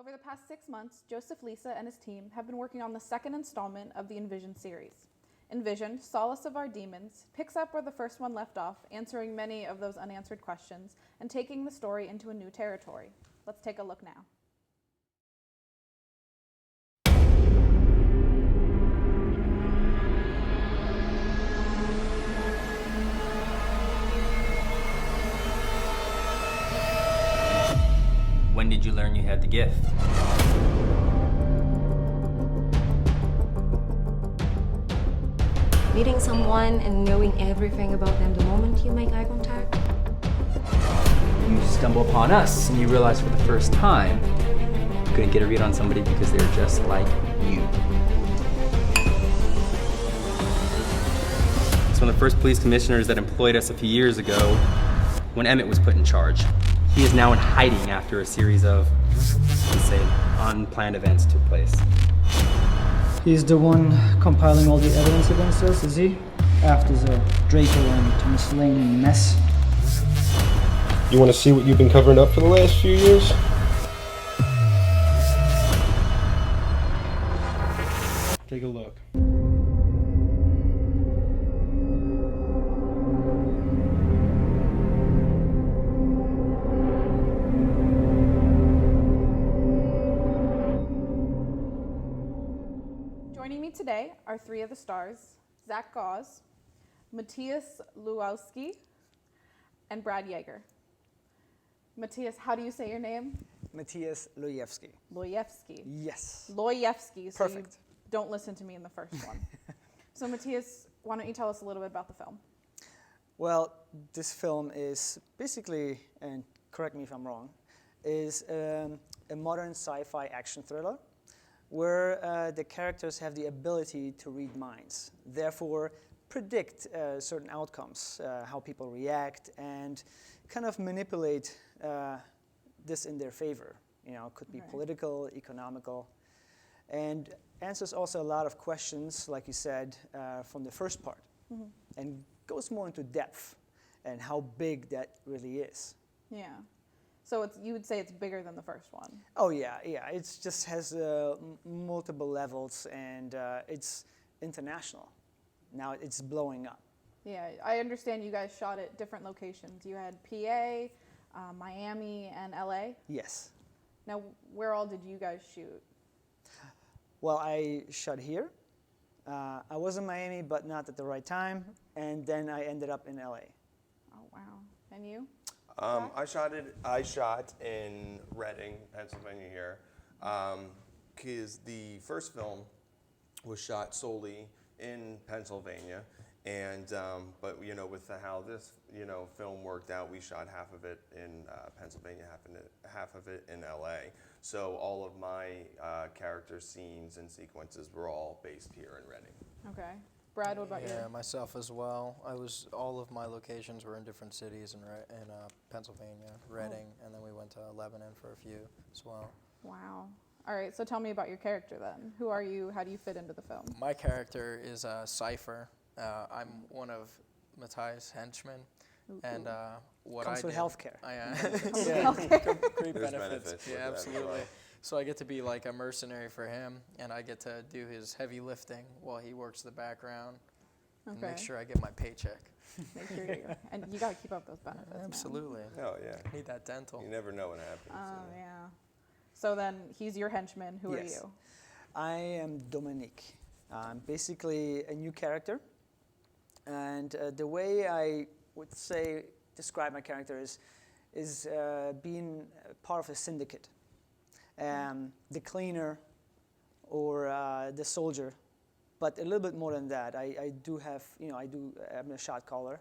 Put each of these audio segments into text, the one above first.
Over the past 6 months, Joseph Lisa and his team have been working on the second installment of the Envisioned series. Envisioned, Solace of Our Demons, picks up where the first one left off, answering many of those unanswered questions and taking the story into a new territory. Let's take a look now. When did you learn you had the gift? Meeting someone and knowing everything about them the moment you make eye contact. You stumble upon us and you realize for the first time you couldn't get a read on somebody because they were just like you. It's one of the first police commissioners that employed us a few years ago when Emmett was put in charge. He is now in hiding after a series of, let's say, unplanned events took place. He's the one compiling all the evidence against us, is he? After the Draco and Thomas Lane mess. You want to see what you've been covering up for the last few years? Take a look. Joining me today are three of the stars, Zach Gause, Matthias Luowski, and Brad Yeager. Matthias, how do you say your name? Matthias Lojewski. Lojewski. Yes. Lojewski, so Perfect. you don't listen to me in the first one. So Matthias, why don't you tell us a little bit about the film? Well, this film is basically, and correct me if I'm wrong, is a modern sci-fi action thriller where the characters have the ability to read minds, therefore predict certain outcomes, how people react, and kind of manipulate this in their favor. You know, it could be political, economical, and answers also a lot of questions, like you said, from the first part, and goes more into depth and how big that really is. Yeah. So you would say it's bigger than the first one? Oh yeah. It just has multiple levels, and it's international. Now it's blowing up. Yeah, I understand you guys shot at different locations. You had PA, Miami, and LA. Yes. Now, where all did you guys shoot? Well, I shot here. I was in Miami, but not at the right time, and then I ended up in LA. Oh wow! And you? I shot in Reading, Pennsylvania here, because the first film was shot solely in Pennsylvania, and but you know, with how this film worked out, we shot half of it in Pennsylvania, half of it in LA. So all of my character scenes and sequences were all based here in Reading. Okay. Brad, what about you? Yeah, myself as well. All of my locations were in different cities in Pennsylvania, Reading, and then we went to Lebanon for a few as well. Wow. All right, so tell me about your character then. Who are you? How do you fit into the film? My character is Cypher. I'm one of Matthias' henchmen, and what Comes I do... with healthcare. Great There's benefits. benefits with Yeah, that, absolutely. right. So I get to be like a mercenary for him, and I get to do his heavy lifting while he works the background and make sure I get my paycheck. Make sure and you got to keep up those benefits. Absolutely. Oh yeah. Need that dental. You never know what happens. Oh yeah. So then he's your henchman. Who Yes. are you? I am Dominique. I'm basically a new character, and the way I would describe my character is being part of a syndicate. The cleaner or the soldier, but a little bit more than that. I do have, I'm a shot caller.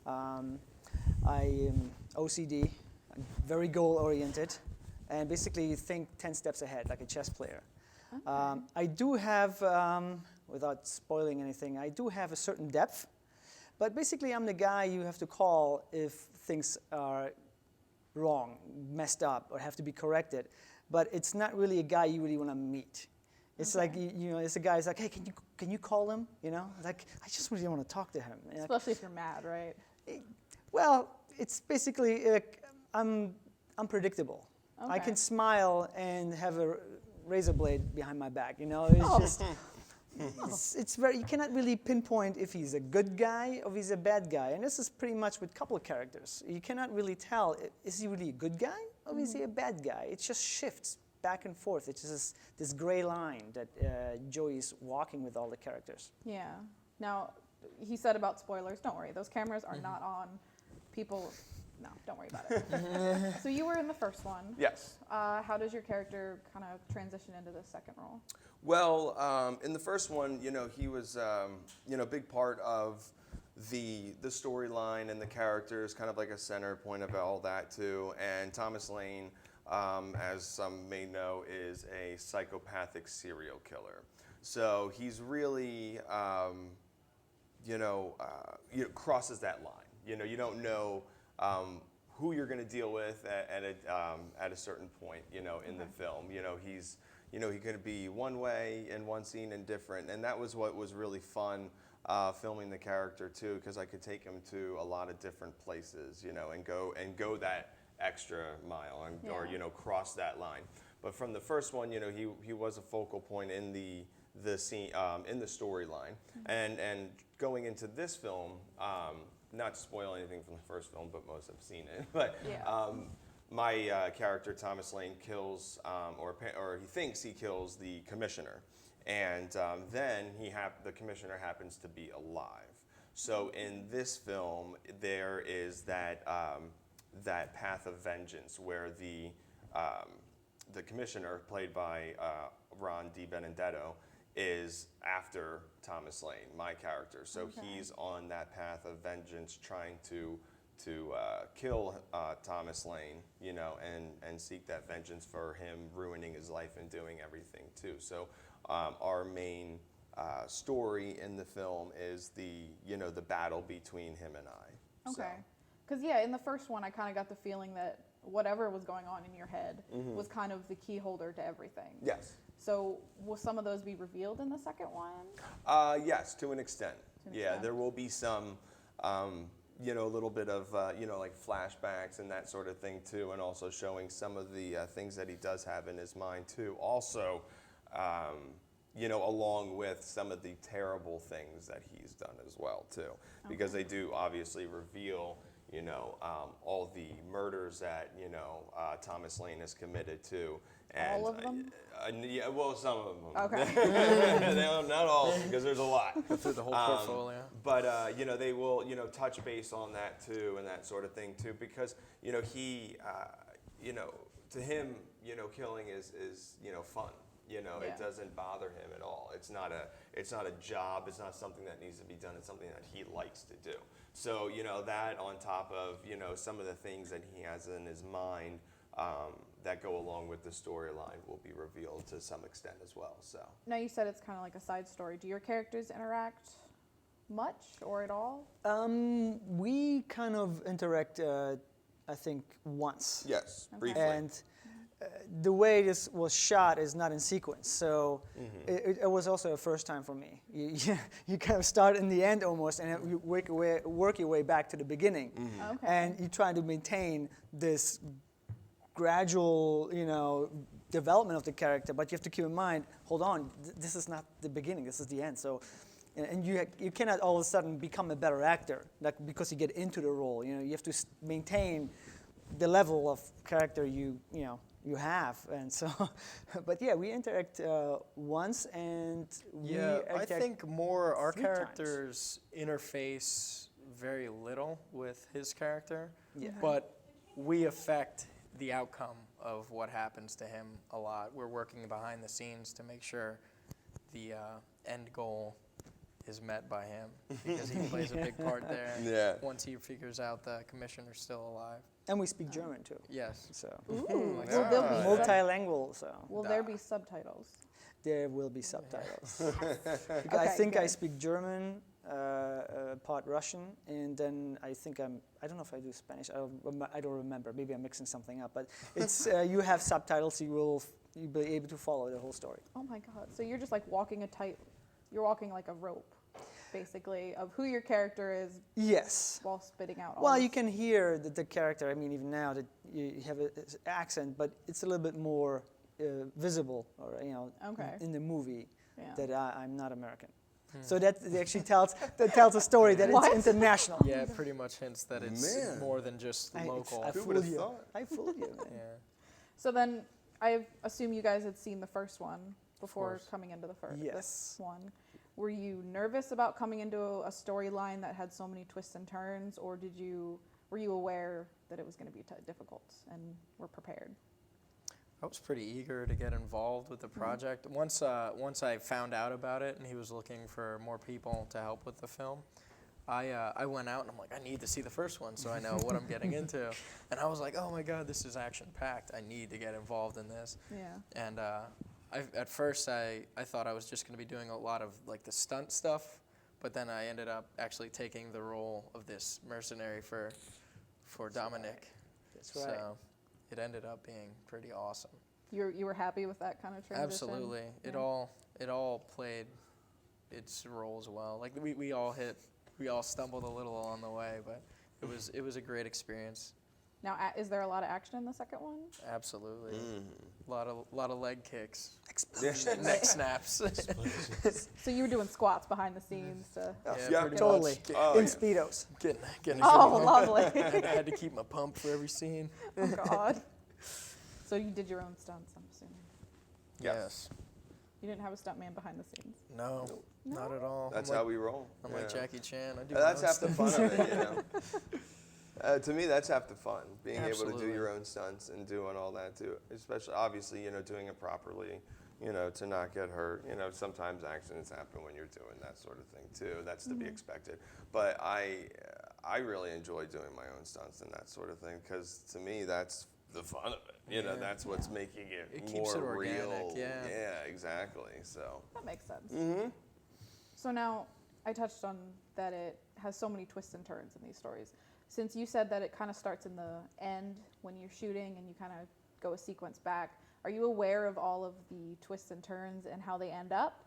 I am OCD, I'm very goal oriented, and basically think 10 steps ahead, like a chess player. Okay. I do have, without spoiling anything, I do have a certain depth, but basically I'm the guy you have to call if things are wrong, messed up, or have to be corrected. But it's not really a guy you really want to meet. It's like, it's a guy who's like, hey, can you call him? Like, I just really want to talk to him. Especially if you're mad, right? Well, it's basically, I'm unpredictable. I Okay. can smile and have a razor blade behind my back. You know, it's just it's very, you cannot really pinpoint if he's a good guy or if he's a bad guy. And this is pretty much with a couple of characters. You cannot really tell, is he really a good guy or is he a bad guy? It just shifts back and forth. It's just this gray line that Joey's walking with all the characters. Yeah. Now, he said about spoilers. Don't worry, those cameras are not on. People, no, don't worry about it. So you were in the first one. Yes. How does your character kind of transition into the second role? Well, in the first one, he was, a big part of the storyline and the characters, kind of like a center point of all that too. And Thomas Lane, as some may know, is a psychopathic serial killer. So he's really, crosses that line. You don't know who you're going to deal with at a certain point, in the film. He could be one way in one scene and different, and that was what was really fun filming the character too, because I could take him to a lot of different places, and go that extra mile or cross that line. But from the first one, he was a focal point in the scene, in the storyline, and going into this film. Not to spoil anything from the first film, but most have seen it. But my character Thomas Lane kills, or he thinks he kills the commissioner, and then the commissioner happens to be alive. So in this film, there is that path of vengeance where the commissioner, played by Ron DiBenedetto, is after Thomas Lane, my character. So he's on that path of vengeance, trying to kill Thomas Lane, and seek that vengeance for him ruining his life and doing everything too. So our main story in the film is the battle between him and I. Okay. Because in the first one, I kind of got the feeling that whatever was going on in your head was kind of the key holder to everything. Yes. So will some of those be revealed in the second one? Yes, to an extent. There will be some, a little bit of, like flashbacks and that sort of thing too, and also showing some of the things that he does have in his mind too. Also, along with some of the terrible things that he's done as well too, because they do obviously reveal, all the murders that, Thomas Lane has committed to. And, all of them? Yeah, well, some of them. Okay. Not all, because there's a lot. Go through the whole portfolio. But they will, touch base on that too, and that sort of thing too, because he, to him, killing is fun. It doesn't bother him at all. It's not a job. It's not something that needs to be done. It's something that he likes to do. So that on top of some of the things that he has in his mind. That go along with the storyline will be revealed to some extent as well. So Now you said it's kind of like a side story. Do your characters interact much or at all? We kind of interact, I think, once. yes, briefly. And the way this was shot is not in sequence, so it was also a first time for me. You kind of start in the end almost, and you work your way back to the beginning, Okay. and you try to maintain this gradual, development of the character. But you have to keep in mind, hold on, this is not the beginning. This is the end. So, and you cannot all of a sudden become a better actor, like because you get into the role. You have to maintain the level of character you have, and so. But we interact once, and we I think more our 3 times. characters interface very little with his character, Yeah. but we affect the outcome of what happens to him a lot. We're working behind the scenes to make sure the end goal is met by him, because he plays a big part there. Yeah. Once he figures out the commissioner's still alive. And we speak German too. Yes. So Ooh. my Will there be multilingual. So will there be subtitles? there will be subtitles. Because I Okay, think I good. speak German, part Russian, and then I think I don't know if I do Spanish. I don't remember. Maybe I'm mixing something up. But it's you have subtitles. You'll be able to follow the whole story. Oh my God! So you're just like walking you're walking like a rope. basically, of who your character is Yes. while spitting out all Well, this. you can hear the character. I mean, even now that you have an accent, but it's a little bit more visible, or Okay. in the movie Yeah. that I'm not American. So that actually tells a story that What? it's international. Yeah, it pretty much hints that it's Man. more than just local. I Who fooled would've you. thought? I fooled you, man. Yeah. So then, I assume you guys had seen the first one before course. coming into the first Yes. this one. Were you nervous about coming into a storyline that had so many twists and turns, or were you aware that it was going to be difficult and were prepared? I was pretty eager to get involved with the project. Once I found out about it and he was looking for more people to help with the film, I went out and I'm like, I need to see the first one so I know what I'm getting into. And I was like, oh my God, this is action-packed. I need to get involved in this. Yeah. And at first I thought I was just going to be doing a lot of like the stunt stuff, but then I ended up actually taking the role of this mercenary for Dominic. That's right. So it ended up being pretty awesome. You were happy with that kind of transition? Absolutely. Yeah. It all played its roles well. Like we all stumbled a little along the way, but it was a great experience. Now, is there a lot of action in the second one? Absolutely. A lot of leg kicks, Explosion. neck snaps. So you were doing squats behind the scenes to... Yeah, pretty Totally. much. Oh, In yeah. Speedos. Getting Oh, a lovely. I had to keep my pump for every scene. Oh, God. So you did your own stunts, I'm assuming. Yes. You didn't have a stuntman behind the scenes? No, not at all. That's I'm how like, we roll. I'm you like know. Jackie Chan. I do. That's my own half the stunts. fun of it, you know. To me, that's half the fun, being able to do Absolutely. your own stunts and doing all that too. Especially, obviously, doing it properly, to not get hurt. Sometimes accidents happen when you're doing that sort of thing too. That's to be expected. But I really enjoy doing my own stunts and that sort of thing because to me, that's the fun of it. Yeah. That's what's making it, It more keeps it organic, real. yeah. Yeah, exactly. So. That makes sense. Mm-hmm. So now, I touched on that it has so many twists and turns in these stories. Since you said that it kind of starts in the end when you're shooting and you kind of go a sequence back, are you aware of all of the twists and turns and how they end up?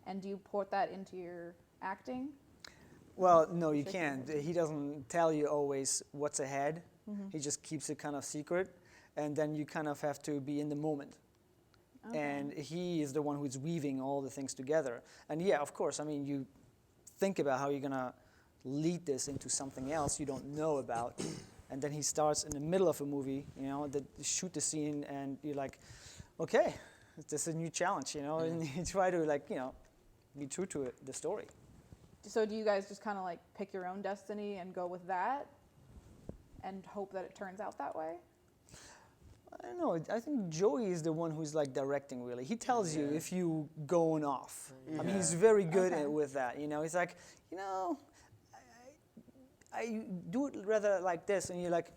And do you put that into your acting? Well, no, you can't. He doesn't tell you always what's ahead. He just keeps it kind of secret. And then you kind of have to be in the moment. Okay. And he is the one who's weaving all the things together. And yeah, of course, I mean, you think about how you're going to lead this into something else you don't know about. And then he starts in the middle of a movie, that shoot the scene, and you're like, okay, this is a new challenge, and you try to be true to the story. So do you guys just kind of like pick your own destiny and go with that and hope that it turns out that way? I don't know. I think Joey is the one who's like directing, really. He tells you if you going off. I mean, he's very good with that. He's like, I do it rather like this, and you're like,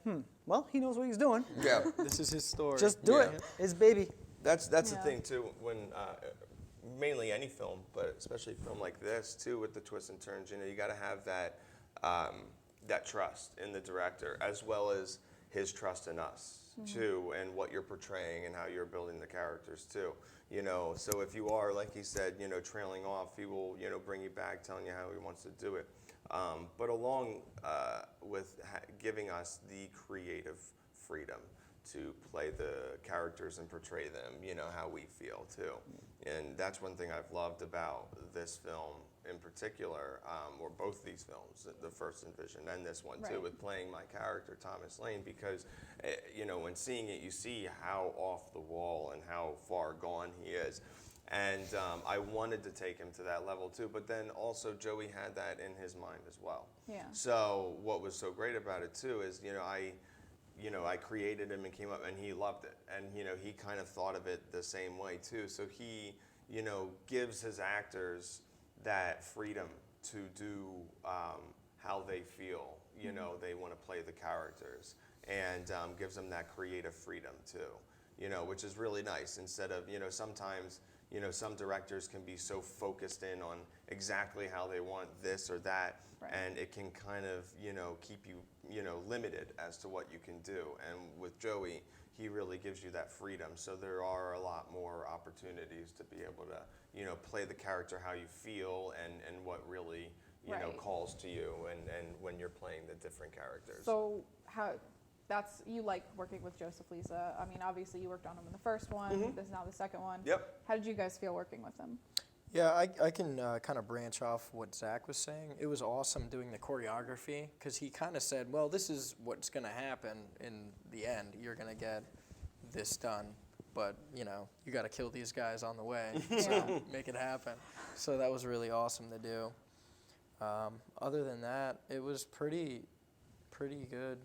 well, he knows what he's doing. Yeah. This is his story. Just do it. It's baby. That's the Yeah. thing too. When mainly any film, but especially a film like this too, with the twists and turns, you got to have that that trust in the director as well as his trust in us too, and what you're portraying and how you're building the characters too. So if you are, like he said, trailing off, he will, bring you back, telling you how he wants to do it. But along with giving us the creative freedom to play the characters and portray them, how we feel too. And that's one thing I've loved about this film in particular, or both these films, the first Envisioned and this one too, Right. with playing my character, Thomas Lane, because, when seeing it, you see how off the wall and how far gone he is. And I wanted to take him to that level too, but then also Joey had that in his mind as well. Yeah. So what was so great about it too is, I created him and came up, and he loved it, and he kind of thought of it the same way too. So he, gives his actors that freedom to do how they feel. They want to play the characters, and gives them that creative freedom too. Which is really nice. Instead of sometimes. Some directors can be so focused in on exactly how they want this or that, Right. and it can kind of, keep you, limited as to what you can do. And with Joey, he really gives you that freedom. So there are a lot more opportunities to be able to, play the character how you feel and what really, Right. calls to you and when you're playing the different characters. So you like working with Joseph Lisa. I mean, obviously you worked on him in the first one. This is now the second one. Yep. How did you guys feel working with him? Yeah, I can kind of branch off what Zach was saying. It was awesome doing the choreography because he kind of said, well, this is what's going to happen in the end. You're going to get this done, but, you got to kill these guys on the way, so make it happen. So that was really awesome to do. Other than that, it was pretty good.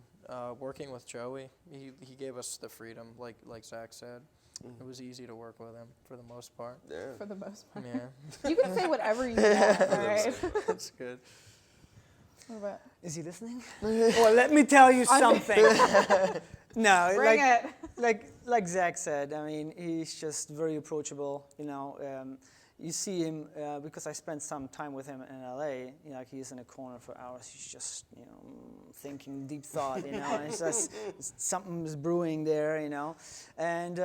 Working with Joey, he gave us the freedom, like Zach said. It was easy to work with him for the most part. Yeah. For the most part. Yeah. You can say whatever you want, all right? That's good. What about? Is he listening? Well, let me tell you something. No, Bring it. like Zach said, I mean, he's just very approachable. You see him because I spent some time with him in LA. He's in a corner for hours. He's just thinking deep thought. And it's just something's brewing there. And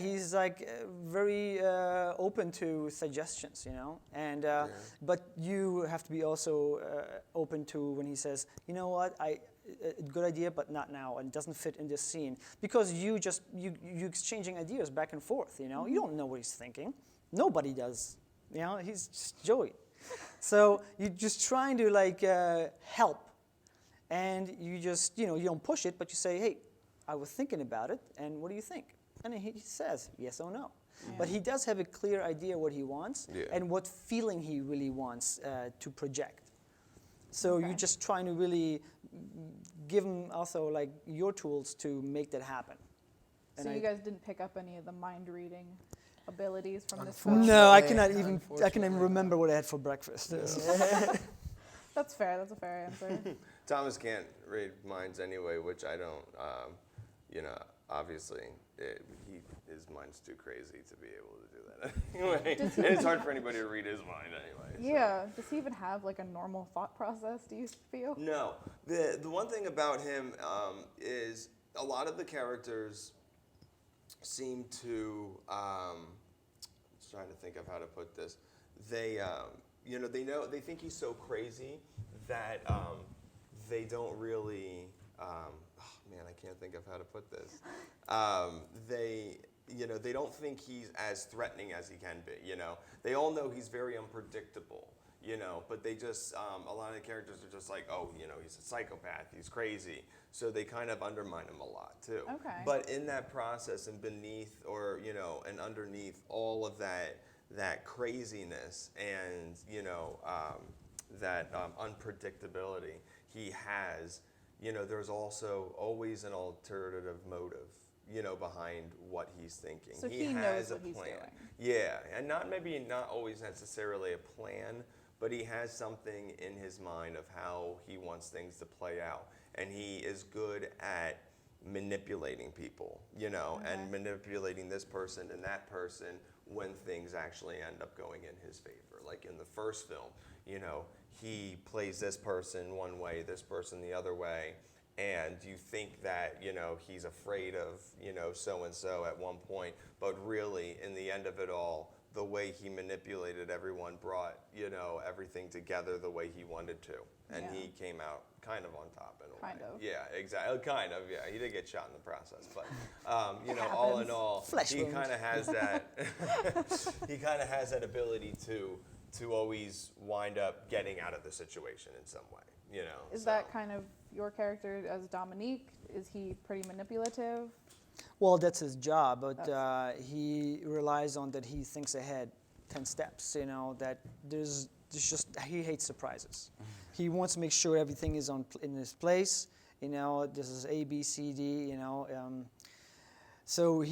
he's like very open to suggestions. And but you have to be also open to when he says, you know what, a good idea, but not now, and it doesn't fit in this scene, because you exchanging ideas back and forth. You don't know what he's thinking. Nobody does. He's just Joey. So you're just trying to help, and you just you don't push it, but you say, hey, I was thinking about it, and what do you think? And he says yes or no. Yeah. But he does have a clear idea what he wants and what feeling he really wants to project. So you're just trying to really give him also your tools to make that happen. So you guys didn't pick up any of the mind reading abilities from this film? No, I cannot even remember what I had for breakfast. That's fair. That's a fair answer. Thomas can't read minds anyway, which I don't. Obviously, his mind's too crazy to be able to do that anyway. And it's hard for anybody to read his mind anyway. So. Yeah. Does he even have a normal thought process? Do you feel? No. The one thing about him is a lot of the characters seem to. I'm trying to think of how to put this. They they think he's so crazy that they don't really. I can't think of how to put this. They don't think he's as threatening as he can be. They all know he's very unpredictable. But they just a lot of the characters are just like, oh, he's a psychopath, he's crazy. So they kind of undermine him a lot too. Okay. But in that process and beneath, or and underneath all of that craziness and that unpredictability, he has. There's also always an alternative motive, behind what he's thinking. So he has knows what a he's plan. doing. Yeah, and not always necessarily a plan, but he has something in his mind of how he wants things to play out. And he is good at manipulating people, and manipulating this person and that person when things actually end up going in his favor. Like in the first film, he plays this person one way, this person the other way, and you think that, he's afraid of, so-and-so at one point, but really, in the end of it all, the way he manipulated everyone brought, everything together the way he wanted to. And he came out kind of on top in a way. Kind of. Yeah, exactly. Kind of, yeah. He did get shot in the process, but, all in all, he kind of has that, he kind of has that ability to always wind up getting out of the situation in some way, Is that kind of your character as Dominique? Is he pretty manipulative? Well, that's his job, but he relies on that he thinks ahead 10 steps, that there's just, he hates surprises. He wants to make sure everything is in his place, this is A, B, C, D, so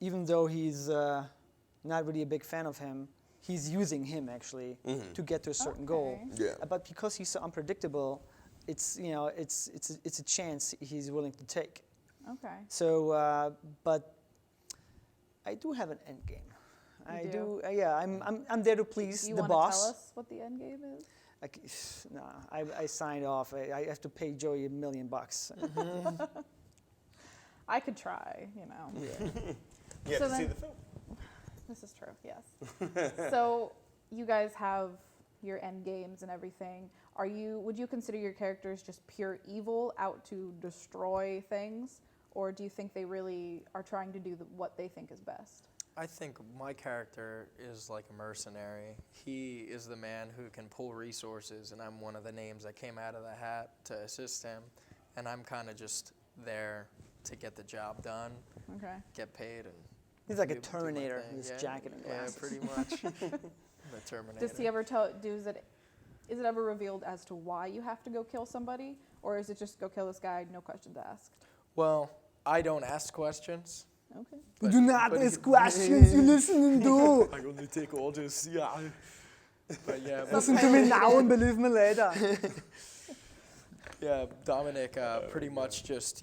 even though he's not really a big fan of him, he's using him actually to get to a certain goal. Yeah. But because he's so unpredictable, it's a chance he's willing to take. Okay. So, but I do have an end game. I'm there to please Do you the want to boss. tell us what the end game is? I signed off. I have to pay Joey $1 million. I could try, You have to see the film. This is true, yes. So you guys have your end games and everything, would you consider your characters just pure evil out to destroy things, or do you think they really are trying to do what they think is best? I think my character is like a mercenary. He is the man who can pull resources, and I'm one of the names that came out of the hat to assist him. And I'm kind of just there to get the job done, Okay. get paid, and He's like a do my Terminator thing. with his Yeah, jacket and glasses. Yeah, pretty much. The Terminator. Does he ever is it ever revealed as to why you have to go kill somebody, or is it just go kill this guy, no questions asked? Well, I don't ask questions. Okay. But- Do not but ask questions, you listen and do. I only take orders, yeah. But yeah, Listen to me now and believe me later. yeah, Dominic pretty much just,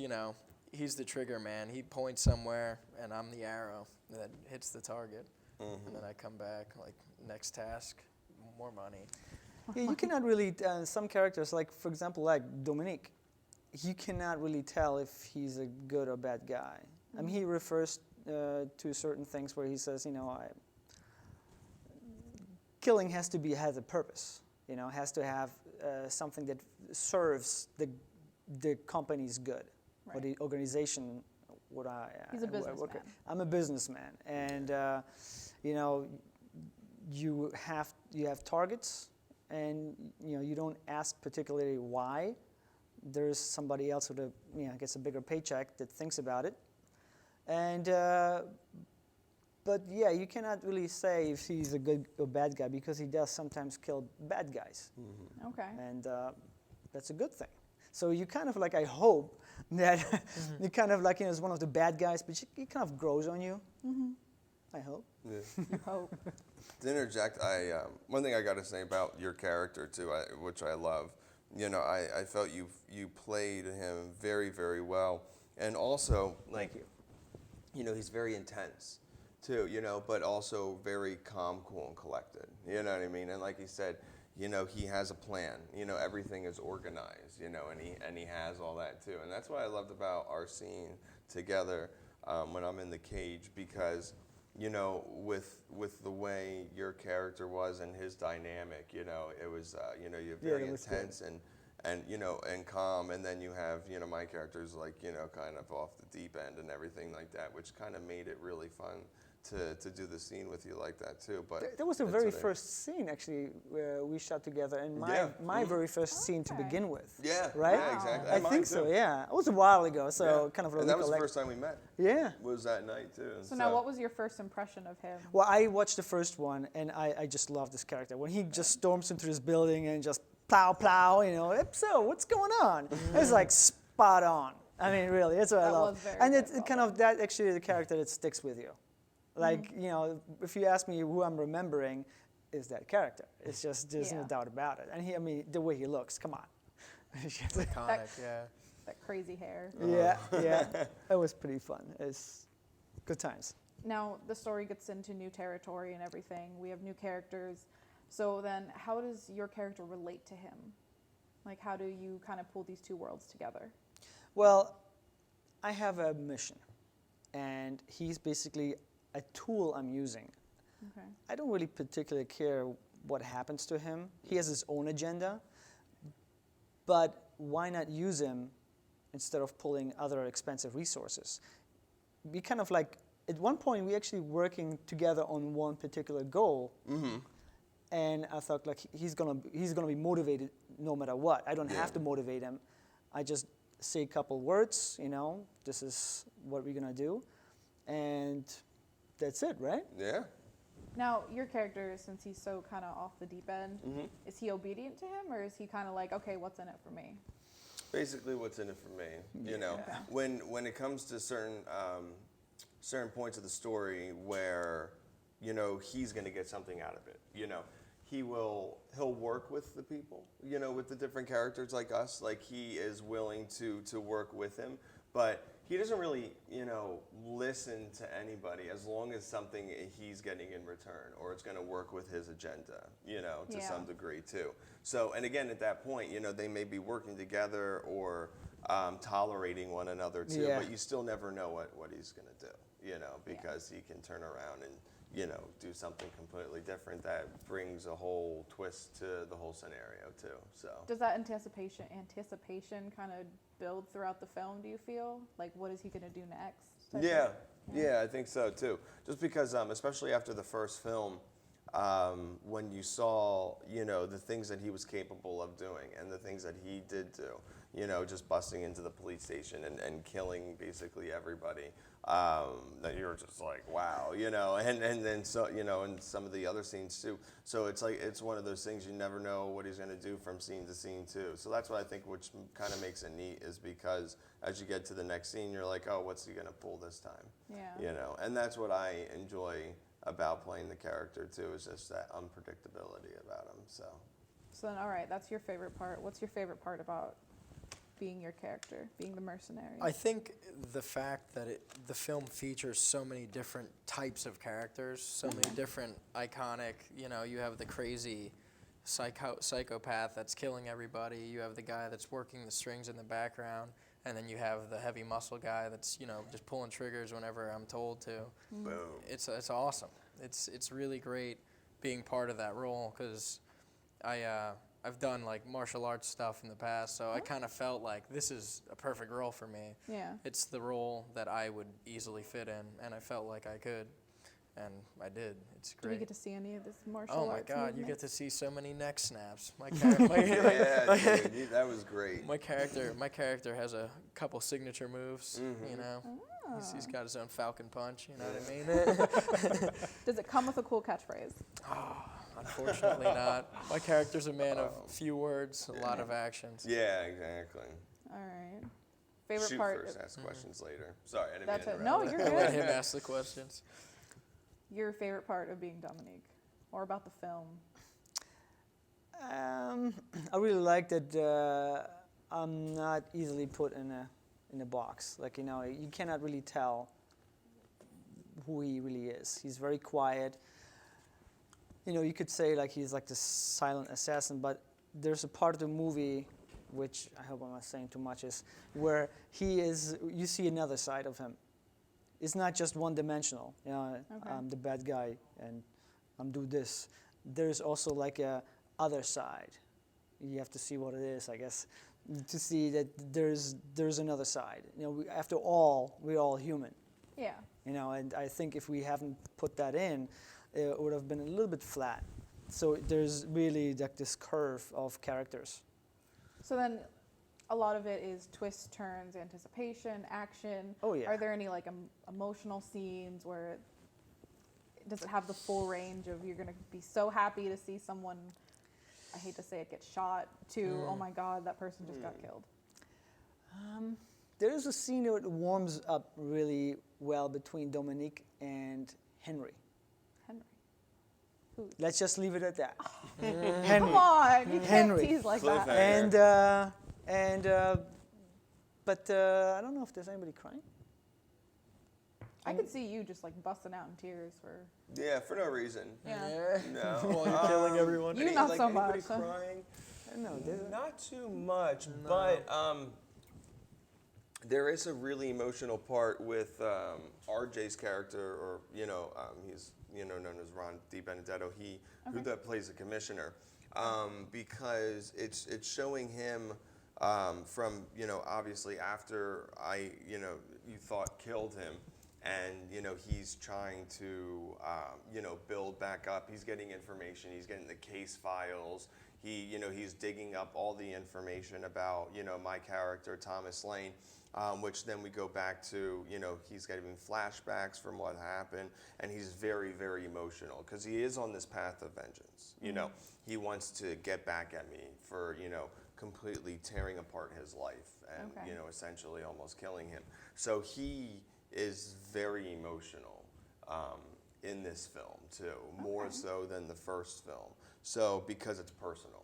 he's the trigger man. He points somewhere, and I'm the arrow that hits the target. And then I come back, like, next task, more money. Yeah, you cannot really, some characters, like for example, like Dominique, you cannot really tell if he's a good or bad guy. I mean, he refers to certain things where he says, killing has a purpose, has to have something that serves the company's good, or the organization. He's a businessman. I'm a businessman, and you have targets, and you don't ask particularly why. There's somebody else with gets a bigger paycheck that thinks about it, and but yeah, you cannot really say if he's a good or bad guy because he does sometimes kill bad guys, Okay. and that's a good thing. So you kind of like, I hope that you kind of like, is one of the bad guys, but he kind of grows on you. I hope. Yeah. You hope. To interject, one thing I got to say about your character too, which I love, I felt you played him very, very well, and also like, he's very intense too, but also very calm, cool, and collected. You know what I mean? And like he said, he has a plan. Everything is organized. And he has all that too, and that's what I loved about our scene together when I'm in the cage, because. With the way your character was and his dynamic, it was, you're very intense and calm, and then you have, my character's like, kind of off the deep end and everything like that, which kind of made it really fun to do the scene with you like that too. But that was the very first scene actually we shot together, and my very first scene to begin with. Yeah, right. Yeah, exactly. I think so. Yeah, it was a while ago, so kind of. And that was the first time we met. Yeah. Was that night too. So now, what was your first impression of him? Well, I watched the first one, and I just love this character when he just storms into this building and just plow. So what's going on? It's like spot on. I mean, really, that's what I love. And it's kind of that actually the character that sticks with you. Like, if you ask me who I'm remembering, is that character. It's just, there's no doubt about it. And the way he looks, come on. Iconic, yeah. That crazy hair. Yeah. It was pretty fun. It's good times. Now, the story gets into new territory and everything. We have new characters. So then, how does your character relate to him? Like, how do you kind of pull these two worlds together? Well, I have a mission. And he's basically a tool I'm using. Okay. I don't really particularly care what happens to him. He has his own agenda, but why not use him instead of pulling other expensive resources? We kind of like, at one point, we actually working together on one particular goal, and I thought like he's gonna be motivated no matter what. I don't have to motivate him. I just say a couple words, this is what we're gonna do, and that's it, right? Yeah. Now, your character, since he's so kind of off the deep end, is he obedient to him, or is he kind of like, okay, what's in it for me? Basically, what's in it for me. When it comes to certain points of the story where, he's going to get something out of it. He'll work with the people, with the different characters like us. Like, he is willing to work with him, but he doesn't really, listen to anybody as long as something he's getting in return, or it's going to work with his agenda, to some degree too. So, and again, at that point, they may be working together or tolerating one another too, but you still never know what he's going to do, because he can turn around and, do something completely different that brings a whole twist to the whole scenario too. So Does that anticipation kind of build throughout the film, do you feel? Like, what is he going to do next? type yeah, of- yeah, I think so too. Just because, especially after the first film, when you saw, the things that he was capable of doing and the things that he did do, just busting into the police station and killing basically everybody, that you're just like, wow, and then so, and some of the other scenes too. So it's like, it's one of those things you never know what he's going to do from scene to scene too. So that's what I think, which kind of makes it neat, is because as you get to the next scene, you're like, oh, what's he going to pull this time? Yeah. And that's what I enjoy about playing the character too, is just that unpredictability about him. So then, all right, that's your favorite part. What's your favorite part about being your character, being the mercenary? I think the fact that the film features so many different types of characters, so many different iconic, you have the crazy psychopath that's killing everybody, you have the guy that's working the strings in the background, and then you have the heavy muscle guy that's, just pulling triggers whenever I'm told to. boom. It's awesome. It's really great being part of that role, because I've done like martial arts stuff in the past, so I kind of felt like this is a perfect role for me. Yeah. It's the role that I would easily fit in, and I felt like I could, and I did. It's Do we great. get to see any of this martial Oh my arts God, you get movements? to see so many neck snaps. Yeah, dude, that was great. My character has a couple signature moves. He's got his own Falcon Punch. You know what I mean? Does it come with a cool catchphrase? Unfortunately not. My character's a man of few words, a lot of actions. Yeah, exactly. All right. Favorite Shoot part? first, ask questions later. Sorry, I didn't That's mean to it. No, interrupt. you're Let good. him ask the questions. Your favorite part of being Dominique, or about the film? I really like that I'm not easily put in a box. Like, you cannot really tell who he really is. He's very quiet. You could say like he's like this silent assassin, but there's a part of the movie, which I hope I'm not saying too much, is where you see another side of him. It's not just one-dimensional. I'm the bad guy and I'm do this. There's also like a other side. You have to see what it is, I guess, to see that there's another side. After all, we're all human. Yeah. And I think if we haven't put that in, it would have been a little bit flat. So there's really like this curve of characters. So then, a lot of it is twists, turns, anticipation, action. Oh, yeah. Are there any like emotional scenes where does it have the full range of you're going to be so happy to see someone, I hate to say it, get shot, to oh my God, that person just got killed? There is a scene that warms up really well between Dominique and Henry. Henry. Let's just leave it at that. Henry. Come on, you Henry. can't tease like that. Cliffhanger. But I don't know if there's anybody crying. I could see you just like busting out in tears for. Yeah, for no reason. Yeah. No. While you're killing everyone. You not so anybody much, huh? crying? No, Not too much, but there is a really emotional part with RJ's character, or he's known as Ron DiBenedetto. Who that plays the commissioner, because it's showing him from obviously after you thought killed him, and he's trying to build back up. He's getting information. He's getting the case files. He's digging up all the information about my character Thomas Lane. Which then we go back to, he's getting flashbacks from what happened, and he's very, very emotional because he is on this path of vengeance. He wants to get back at me for, completely tearing apart his life and, essentially almost killing him. So he is very emotional in this film too, more so than the first film. So because it's personal,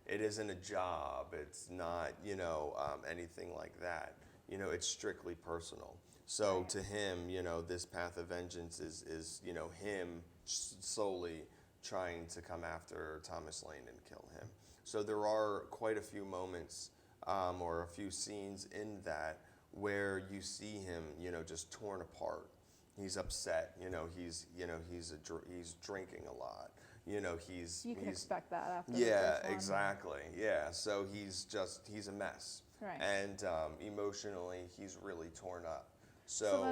it isn't a job. It's not, anything like that. It's strictly personal. So to him, this path of vengeance is him solely trying to come after Thomas Lane and kill him. So there are quite a few moments or a few scenes in that where you see him, just torn apart. he's upset. He's he's drinking a lot. He's You can he's expect that after the yeah, first one. exactly. Yeah, so he's a mess. Right. And emotionally, he's really torn up. So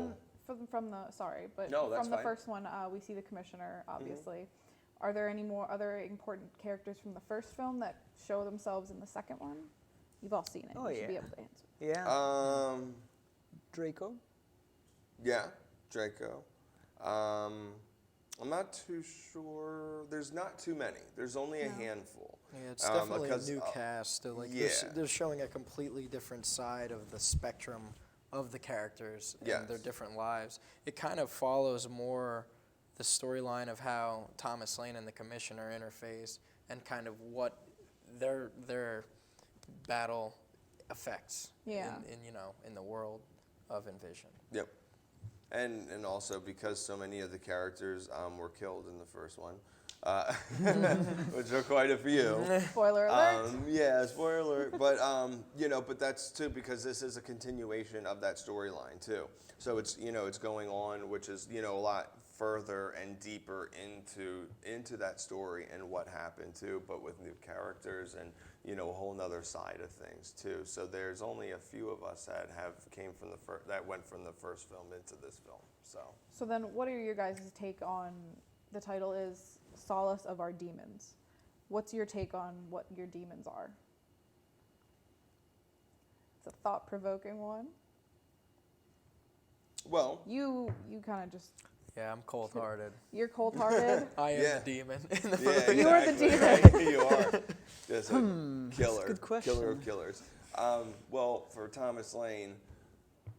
then, from the sorry, but No, that's from the fine. first one, we see the commissioner. Obviously, are there any more other important characters from the first film that show themselves in the second one? You've all seen it. Oh, You should be yeah. able to answer. Yeah. Draco. Yeah, Draco. I'm not too sure. There's not too many. There's only a handful. Yeah, it's definitely a because, new cast. Like yeah. they're showing a completely different side of the spectrum of the characters and their Yes. different lives. It kind of follows more the storyline of how Thomas Lane and the Commissioner interface and kind of what their battle affects Yeah. in the world of Envisioned. Yep. And also because so many of the characters were killed in the first one, which are quite a few. Spoiler alert. Yeah, spoiler alert. But but that's too because this is a continuation of that storyline too. So it's it's going on, which is a lot further and deeper into that story and what happened too, but with new characters and a whole nother side of things too. So there's only a few of us that went from the first film into this film. So then, what are your guys' take on the title is Solace of Our Demons? What's your take on what your demons are? It's a thought-provoking one. Well, You kind of just, Yeah, I'm cold-hearted. you're cold-hearted. I am Yeah. the demon. yeah, You are the exactly, right? You are. Just a killer. good question. Killer of killers. Well, for Thomas Lane,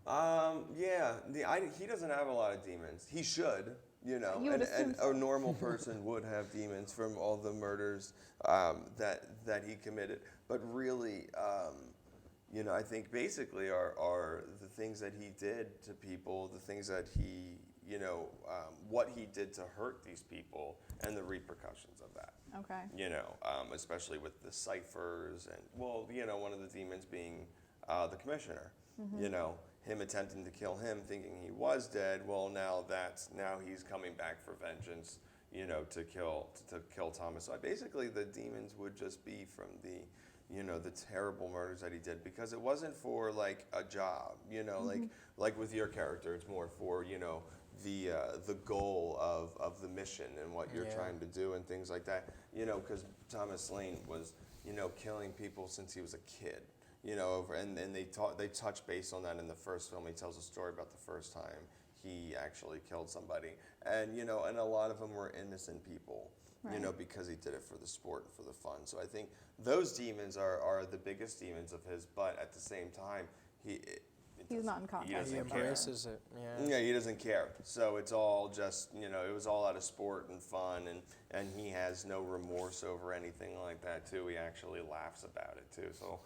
he doesn't have a lot of demons. He should, You would assume and so. a normal person would have demons from all the murders that he committed. But really, I think basically are the things that he did to people, the things that he, what he did to hurt these people, and the repercussions of that. Okay. Especially with the ciphers and, one of the demons being the commissioner. Him attempting to kill him, thinking he was dead. Well, now he's coming back for vengeance, to kill Thomas. So basically, the demons would just be from the terrible murders that he did, because it wasn't for like a job, like with your character, it's more for the goal of the mission and what you're trying to do and things like that. Because Thomas Lane was killing people since he was a kid. And they touch base on that in the first film. He tells a story about the first time he actually killed somebody, and and a lot of them were innocent people. Right. Because he did it for the sport and for the fun. So I think those demons are the biggest demons of his, but at the same time, He's not in contact. He doesn't He care. embraces it. Yeah. Yeah, he doesn't care. So it's all just, it was all out of sport and fun, and he has no remorse over anything like that, too. He actually laughs about it, too. So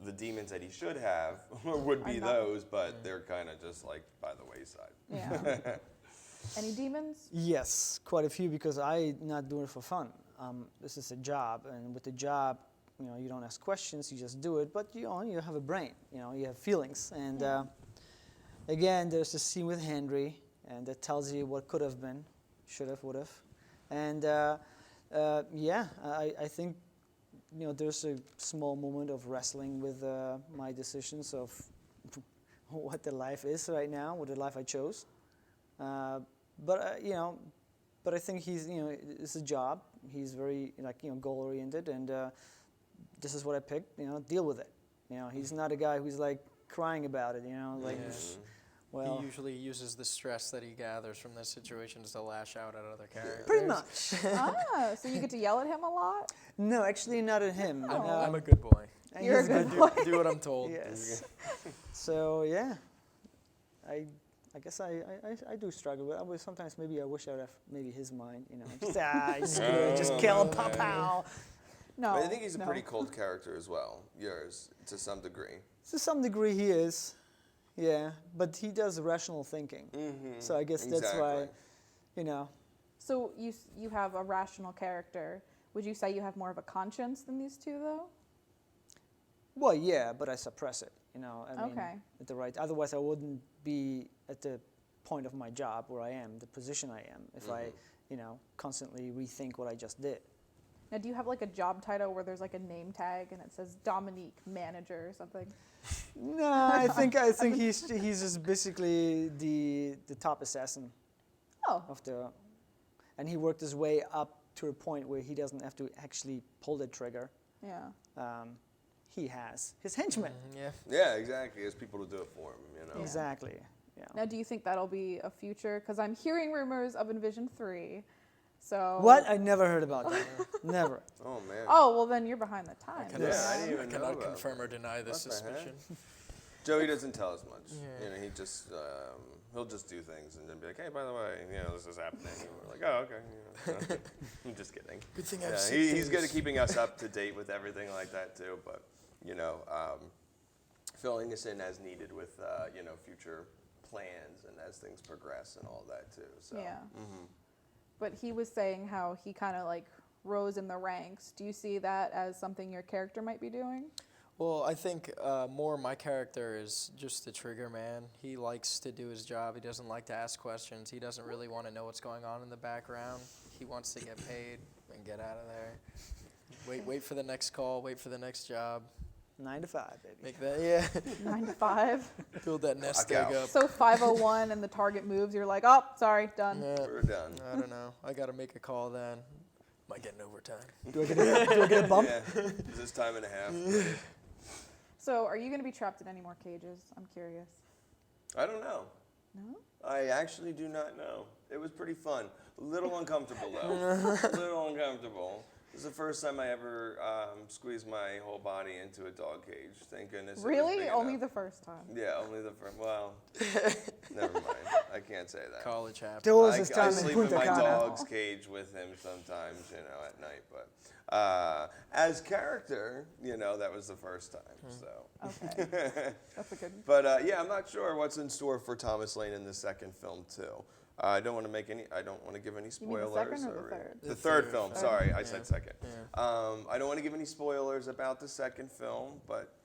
the demons that he should have would be Are not. those, but they're kind of just like by the wayside. Yeah. Any demons? Yes, quite a few, because I'm not doing it for fun. This is a job, and with the job, you don't ask questions, you just do it. But you have a brain, you have feelings. And again, there's a scene with Henry, and that tells you what could have been, should have, would have. And I think there's a small moment of wrestling with my decisions of what the life is right now, what the life I chose. But I think he's, it's a job. He's very goal-oriented, and this is what I picked. Deal with it. He's not a guy who's like crying about it. Well, He usually uses the stress that he gathers from the situations to lash out at other characters. pretty much. So you get to yell at him a lot? No, actually, not at him. I'm a good boy. You're a he's good good. boy. Do what I'm told. Yes. So yeah, I guess I do struggle with it. Sometimes maybe I wish I would have maybe his mind. Just kill, pow pow. No. But I think he's a no. pretty cold character as well, yours, to some degree. To some degree, he is. Yeah, but he does rational thinking. Mm-hmm. So I guess that's why, So you have a rational character. Would you say you have more of a conscience than these two, though? Well, yeah, but I suppress it. I mean, Okay. at the right. Otherwise, I wouldn't be at the point of my job where I am, the position I am, if I, constantly rethink what I just did. Now, do you have like a job title where there's like a name tag and it says Dominique Manager or something? No, I think he's just basically the top assassin Oh, of the, and he worked his way up to a point where he doesn't have to actually pull the trigger. yeah. He has his henchmen. Yeah. Yeah, exactly. There's people to do it for him, you know. Yeah. Exactly. Yeah. Now, do you think that'll be a future? Because I'm hearing rumors of Envisioned 3. So. What? I never heard about that. Never. Oh man. Oh, well, then you're behind the times. Yeah, I didn't even know cannot about confirm or deny this What the heck? suspicion. Joey doesn't tell us much. Yeah. You know, he just he'll just do things and then be like, hey, by the way, this is happening. And we're like, oh, okay. I'm just kidding. Good thing Yeah, I've seen he's good at things. keeping us up to date with everything like that too. But filling us in as needed with future plans and as things progress and all that too. So Yeah. But he was saying how he kind of like rose in the ranks. Do you see that as something your character might be doing? Well, I think more my character is just the trigger man. He likes to do his job. He doesn't like to ask questions. He doesn't really want to know what's going on in the background. He wants to get paid and get out of there. Wait for the next call. Wait for the next job. 9 to 5, baby. Make that, yeah. 9 to 5. Build that nest Knock egg out. up. So 5:01 and the target moves, you're like, oh, sorry, done. we're done. I don't know. I got to make a call then. Might get an overtime. Do I get a bump? Yeah. Is this time and a half? So are you going to be trapped in any more cages? I'm curious. I don't know. No? I actually do not know. It was pretty fun. A little uncomfortable though. A little uncomfortable. It was the first time I ever squeezed my whole body into a dog cage. Thank goodness. it was Really? big Only enough. the first time? Yeah, only the first. Well, never mind. I can't say that. College happened. There was this I time in sleep in Punta my Cana. dog's cage with him sometimes, at night. But as character, that was the first time. So. Okay. That's a good. But I'm not sure what's in store for Thomas Lane in the second film too. I don't want to give any You mean the spoilers. second or the third? The third film. Third. Sorry, I Yeah. said second. Yeah. I don't want to give any spoilers about the second film, but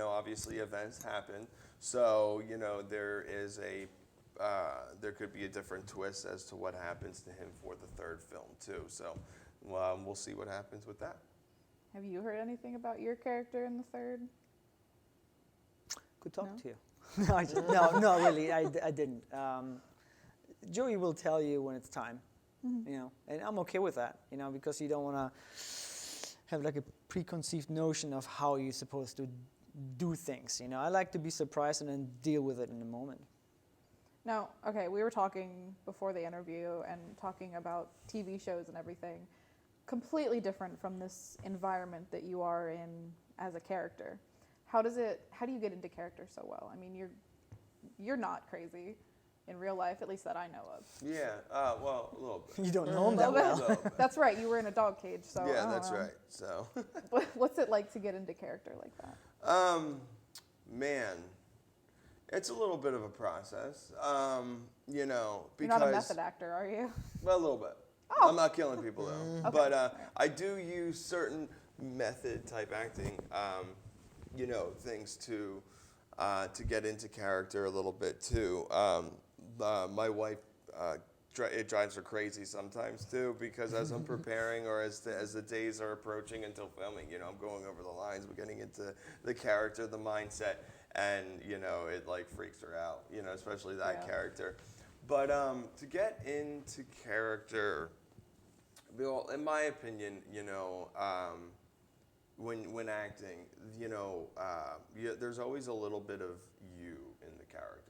obviously events happen. So there is there could be a different twist as to what happens to him for the third film too. So we'll see what happens with that. Have you heard anything about your character in the third? Good talk No? to you. No, really, I didn't. Joey will tell you when it's time, and I'm okay with that, because you don't want to have like a preconceived notion of how you're supposed to do things. I like to be surprised and then deal with it in the moment. Now, okay, we were talking before the interview and talking about TV shows and everything. Completely different from this environment that you are in as a character. How do you get into character so well? I mean, you're not crazy in real life, at least that I know of. Yeah. Well, a little bit. You don't know him A that little well. bit. Little bit. That's right, you were in a dog cage, so I Yeah, don't that's know. right. So. What's it like to get into character like that? Man, it's a little bit of a process. Because You're not a method actor, are you? Well, a little bit. Oh. I'm not killing people though. Okay. But I do use certain method type acting, things to get into character a little bit too. My wife, it drives her crazy sometimes too, because as I'm preparing or as the days are approaching until filming, I'm going over the lines, we're getting into the character, the mindset, and it like freaks her out, especially that Yeah. character. But to get into character, well, in my opinion, when acting, there's always a little bit of you in the characters.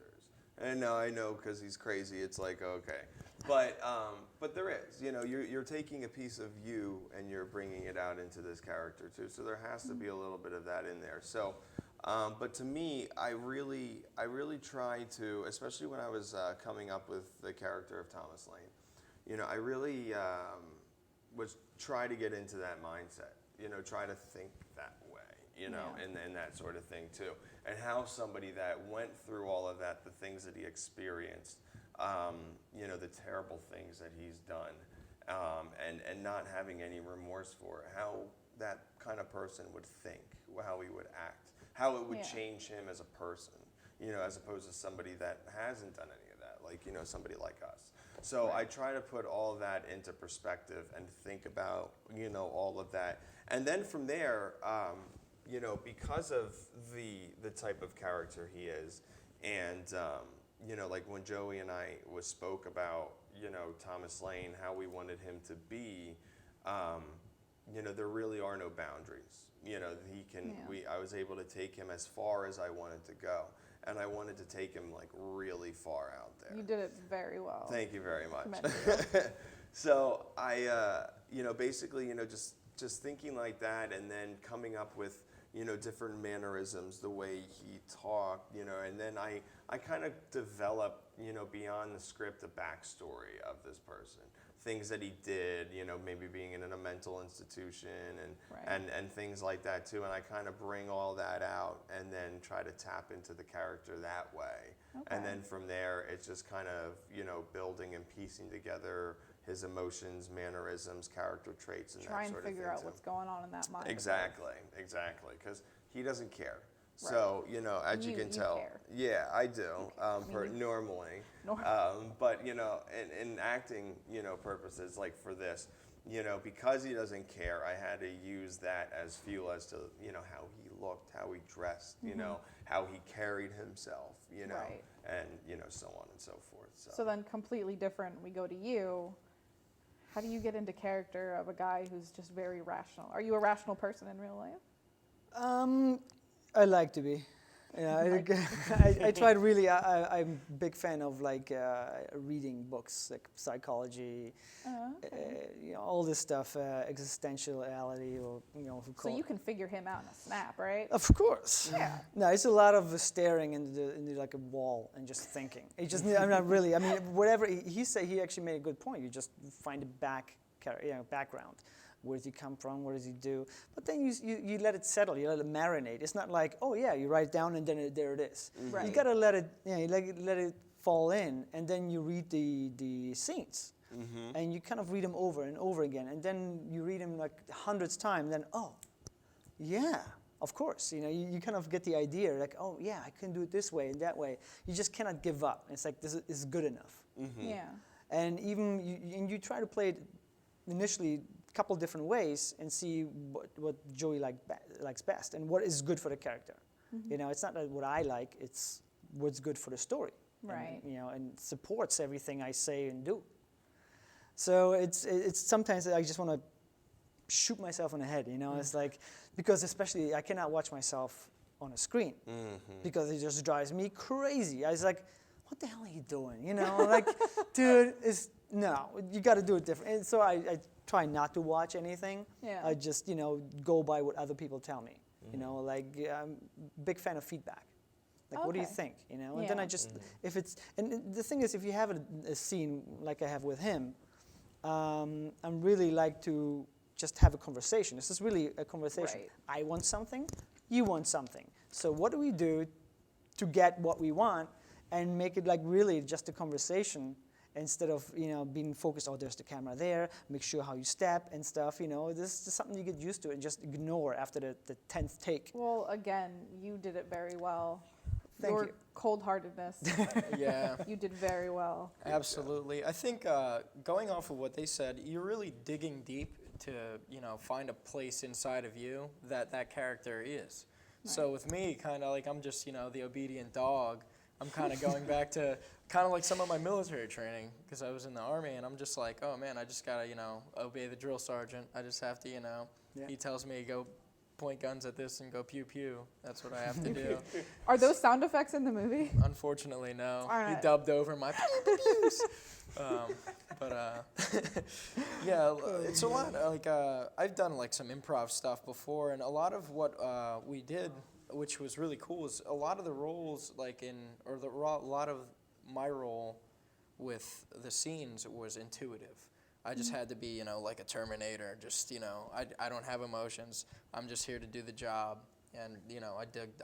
And I know because he's crazy, it's like okay, but there is, you're taking a piece of you and you're bringing it out into this character too. So there has to be a little bit of that in there. So. But to me, I really try to, especially when I was coming up with the character of Thomas Lane, I really was try to get into that mindset, try to think that way, and that sort of thing too. And how somebody that went through all of that, the things that he experienced, the terrible things that he's done, and not having any remorse for it, how that kind of person would think, how he would act. How it would Yeah. change him as a person, as opposed to somebody that hasn't done any of that. like, somebody like us. So I try to put all that into perspective and think about, all of that. And then from there, because of the type of character he is, and, like when Joey and I spoke about, Thomas Lane, how we wanted him to be, there really are no boundaries. I was able to take him as far as I wanted to go. And I wanted to take him like really far out there. You did it very well. Thank you very much. Commend you. So I, basically, just thinking like that, and then coming up with, different mannerisms, the way he talked, and then I kind of developed, beyond the script, a backstory of this person. Things that he did, maybe being in a mental institution and things like that too. And I kind of bring all that out and then try to tap into the character that way. Okay. And then from there, it's just kind of, building and piecing together his emotions, mannerisms, character traits, and that sort of thing. Try and figure out what's going on in that mind. Exactly, because he doesn't care. Right. So, as you can tell, care. Yeah, I do, normally. But, in acting, purposes, like for this, because he doesn't care, I had to use that as fuel as to, how he looked, how he dressed, how he carried himself, Right. and, so on and so forth. So then completely different, we go to you. How do you get into character of a guy who's just very rational? Are you a rational person in real life? I like to be. Yeah, I tried really. I'm a big fan of reading books like psychology, all this stuff, existentiality, or So you can figure him out in a snap, right? Of course. Yeah. No, it's a lot of staring into like a wall and just thinking. It just, I'm not really. I mean, whatever he said, he actually made a good point. You just find a background. Where does he come from? What does he do? But then you let it settle. You let it marinate. It's not like, oh yeah, you write it down and then there it is. Right. You gotta let it, you let it fall in, and then you read the scenes, and you kind of read them over and over again, and then you read them like hundreds of times. Then yeah, of course. You kind of get the idea, like, oh yeah, I can do it this way and that way. You just cannot give up. It's like this is good enough. Yeah. And even you try to play it initially couple different ways and see what Joey likes best and what is good for the character. It's not what I like, it's what's good for the story. Right. And, and supports everything I say and do. So it's sometimes I just want to shoot myself in the head, It's like, because especially I cannot watch myself on a screen because it just drives me crazy. I was like, what the hell are you doing? Like, dude, no, you got to do it different. And so I try not to watch anything. Yeah. I just, go by what other people tell me. I'm a big fan of feedback. Like, what do you think? And then I just, if it's, and the thing is, if you have a scene like I have with him, I'm really like to just have a conversation. This is really a conversation. Right. I want something, you want something. So what do we do to get what we want and make it like really just a conversation? Instead of being focused, there's the camera there, make sure how you step and stuff, this is something you get used to and just ignore after the 10th take. Well, again, you did it very well. Thank Your you. cold-heartedness, Yeah. you did very well. Absolutely. I think going off of what they said, you're really digging deep to, find a place inside of you that character is. Right. So with me, kind of like I'm just, the obedient dog. I'm kind of going back to kind of like some of my military training because I was in the Army, and I'm just like, oh man, I just gotta, obey the drill sergeant. I just have to, he tells me go point guns at this and go pew pew. That's what I have to do. Are those sound effects in the movie? Unfortunately, no. Right. He dubbed over my pew pews. Yeah, it's a lot. Like I've done like some improv stuff before, and a lot of what we did, which was really cool, is a lot of the roles, a lot of my role with the scenes was intuitive. I just had to be, like a Terminator. Just, I don't have emotions. I'm just here to do the job, and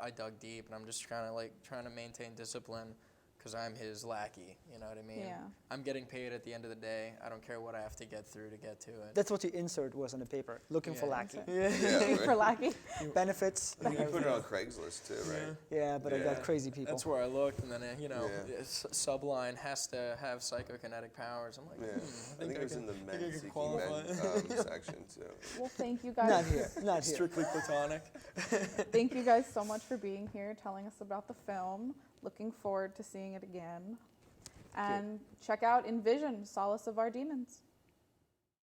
I dug deep, and I'm just trying to maintain discipline because I'm his lackey. You know what I mean? Yeah. I'm getting paid at the end of the day. I don't care what I have to get through to get to it. That's what the insert was on the paper. Looking for Yeah. lackey. Yeah, For lackey. Benefits. You can put it on Craigslist too, right? Yeah, but I Yeah. got crazy people. That's where I looked, and then Yeah. subline has to have psychokinetic powers. I'm like, Yeah. I think it was in the I men could seeking qualify. men section too. Well, thank you guys. Not here. Not here. strictly platonic. Thank you guys so much for being here, telling us about the film. Looking forward to seeing it again. And check out Envisioned, Solace of Our Demons.